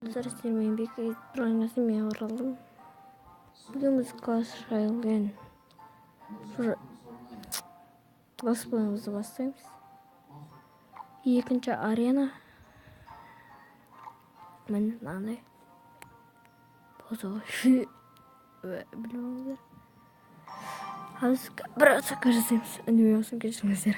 Arkadaşlar ben bir kez oynasam oralım. Bugün müzik şaylığın basbağımızı basayım. Екінші арена. Мен андай позор білмеңіздер. Қазір біраз жасаймыз. Үндемей болсын кешіріңіздер.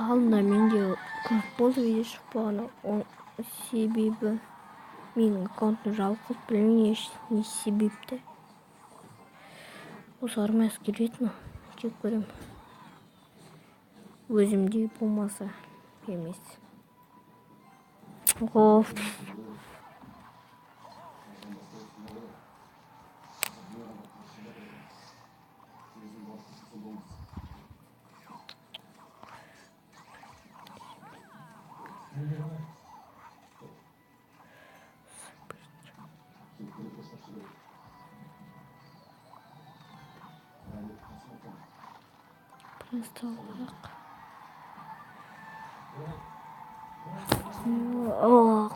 Алдында менде көп болды видео шықпағаны. Себебі менің аккаунтым жабық қылып білмеймін не себепті. Осы армиясы келеді ме? Чек көремін. Өзімде болмаса емес. Оф. Просто olarak. Oh.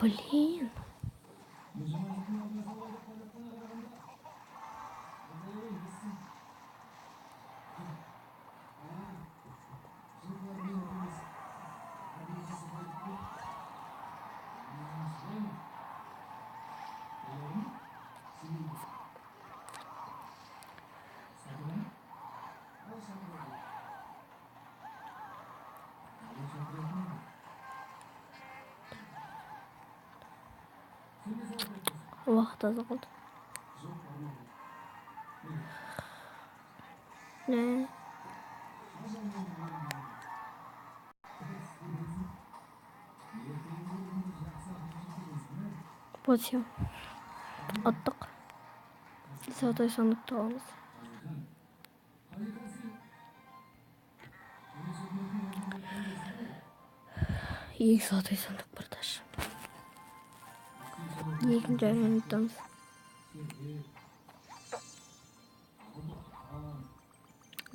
Блин. Уақыт аз қалды. Не? Вот все. Аттық. Золотой сандықты аламыз. Ең золотой сандық продаж. Екінші аренадамыз.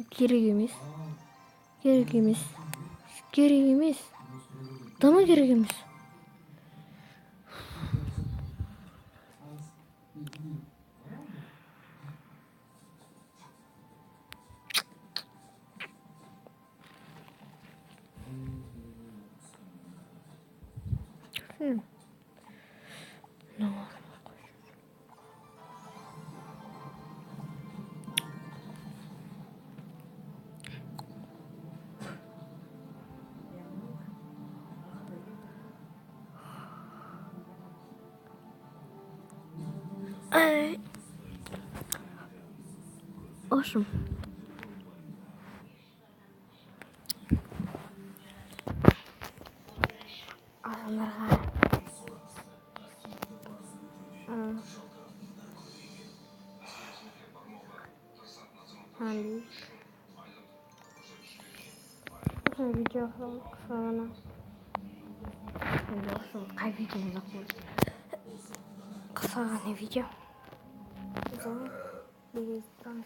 Керек емес. Керек емес. Керек емес. Дама керек емес. Ошым. Адамдарға видео қысқағана. Қай видео ұзақ болды? Қысқағана видео. Біз оны